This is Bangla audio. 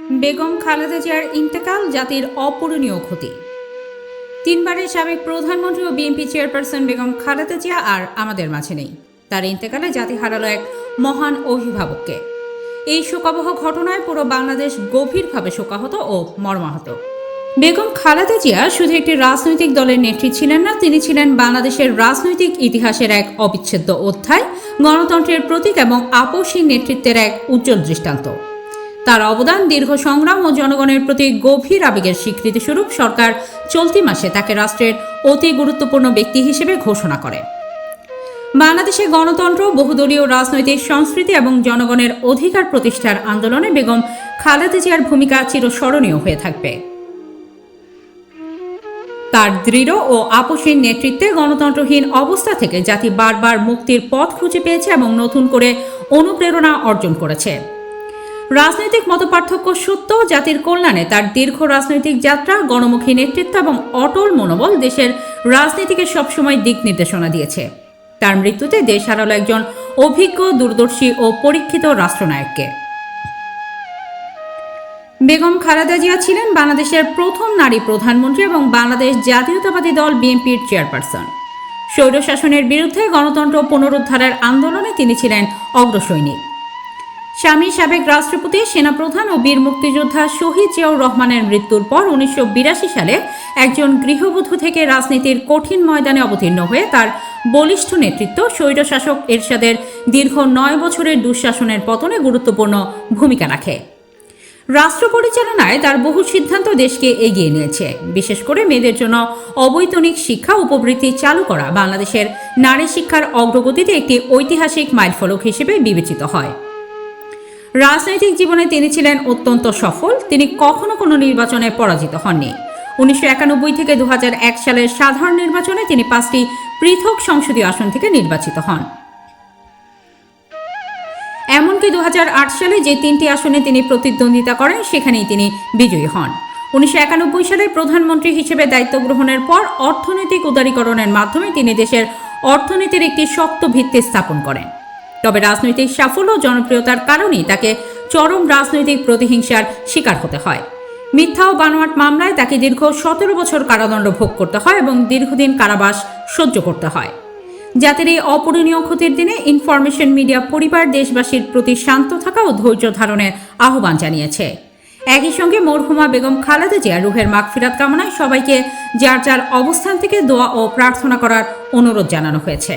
বেগম খালেদা জিয়ার ইন্তেকাল জাতির অপূরণীয় ক্ষতি। তিনবারের সাবেক প্রধানমন্ত্রী ও বিএনপি চেয়ারপারসন বেগম খালেদা জিয়া আর আমাদের মাঝে নেই। তার ইন্তেকালে জাতি হারালো এক মহান অভিভাবককে। এই শোকাবহ ঘটনায় পুরো বাংলাদেশ গভীরভাবে শোকাহত ও মর্মাহত। বেগম খালেদা জিয়া শুধু একটি রাজনৈতিক দলের নেত্রী ছিলেন না, তিনি ছিলেন বাংলাদেশের রাজনৈতিক ইতিহাসের এক অবিচ্ছেদ্য অধ্যায়, গণতন্ত্রের প্রতীক এবং আপসী নেতৃত্বের এক উজ্জ্বল দৃষ্টান্ত। তার অবদান দীর্ঘ সংগ্রাম ও জনগণের প্রতি গভীর আবেগের স্বীকৃতিস্বরূপ সরকার চলতি মাসে তাকে রাষ্ট্রের অতি গুরুত্বপূর্ণ ব্যক্তি হিসেবে ঘোষণা করে। বাংলাদেশে গণতন্ত্র, বহুদলীয় রাজনৈতিক সংস্কৃতি এবং জনগণের অধিকার প্রতিষ্ঠার আন্দোলনে বেগম খালেদা জিয়ার ভূমিকা চিরস্মরণীয় হয়ে থাকবে। তার দৃঢ় ও আপসী নেতৃত্বে গণতন্ত্রহীন অবস্থা থেকে জাতি বারবার মুক্তির পথ খুঁজে পেয়েছে এবং নতুন করে অনুপ্রেরণা অর্জন করেছে। রাজনৈতিক মতপার্থক্য সত্ত্বেও জাতির কল্যাণে তার দীর্ঘ রাজনৈতিক যাত্রা, গণমুখী নেতৃত্ব এবং অটল মনোবল দেশের রাজনীতিকে সবসময় দিক নির্দেশনা দিয়েছে। তার মৃত্যুতে দেশ হারালো একজন অভিজ্ঞ, দূরদর্শী ও পরীক্ষিত রাষ্ট্রনায়ককে। বেগম খালেদা জিয়া ছিলেন বাংলাদেশের প্রথম নারী প্রধানমন্ত্রী এবং বাংলাদেশ জাতীয়তাবাদী দল বিএনপির চেয়ারপারসন। স্বৈরশাসনের বিরুদ্ধে গণতন্ত্র পুনরুদ্ধারের আন্দোলনে তিনি ছিলেন অগ্রসৈনিক। স্বামী সাবেক রাষ্ট্রপতি, সেনাপ্রধান ও বীর মুক্তিযোদ্ধা শহীদ জিয়াউর রহমানের মৃত্যুর পর 1982 সালে একজন গৃহবধূ থেকে রাজনীতির কঠিন ময়দানে অবতীর্ণ হয়ে তার বলিষ্ঠ নেতৃত্ব স্বৈরশাসক এরশাদের দীর্ঘ 9 বছরের দুঃশাসনের পতনে গুরুত্বপূর্ণ ভূমিকা রাখে। রাষ্ট্র পরিচালনায় তার বহু সিদ্ধান্ত দেশকে এগিয়ে নিয়েছে। বিশেষ করে মেয়েদের জন্য অবৈতনিক শিক্ষা উপবৃত্তি চালু করা বাংলাদেশের নারী শিক্ষার অগ্রগতিতে একটি ঐতিহাসিক মাইলফলক হিসেবে বিবেচিত হয়। রাজনৈতিক জীবনে তিনি ছিলেন অত্যন্ত সফল। তিনি কখনো কোনো নির্বাচনে পরাজিত হননি। 1991 থেকে 2001 সালের সাধারণ নির্বাচনে তিনি 5টি পৃথক সংসদীয় আসন থেকে নির্বাচিত হন। এমনকি 2008 সালে যে 3টি আসনে তিনি প্রতিদ্বন্দ্বিতা করেন সেখানেই তিনি বিজয়ী হন। 1991 সালে প্রধানমন্ত্রী হিসেবে দায়িত্ব গ্রহণের পর অর্থনৈতিক উদারীকরণের মাধ্যমে তিনি দেশের অর্থনীতির একটি শক্ত ভিত্তি স্থাপন করেন। তবে রাজনৈতিক সাফল্য ও জনপ্রিয়তার কারণেই তাকে চরম রাজনৈতিক প্রতিহিংসার শিকার হতে হয়। মিথ্যা ও বানোয়াট মামলায় তাকে দীর্ঘ 17 বছর কারাদণ্ড ভোগ করতে হয় এবং দীর্ঘদিন কারাবাস সহ্য করতে হয়। জাতির এই অপূরণীয় ক্ষতির দিনে ইনফরমেশন মিডিয়া পরিবার দেশবাসীর প্রতি শান্ত থাকা ও ধৈর্য ধারণের আহ্বান জানিয়েছে। একই সঙ্গে মরহুমা বেগম খালেদা জিয়া রুহের মাগফিরাত কামনায় সবাইকে যার যার অবস্থান থেকে দোয়া ও প্রার্থনা করার অনুরোধ জানানো হয়েছে।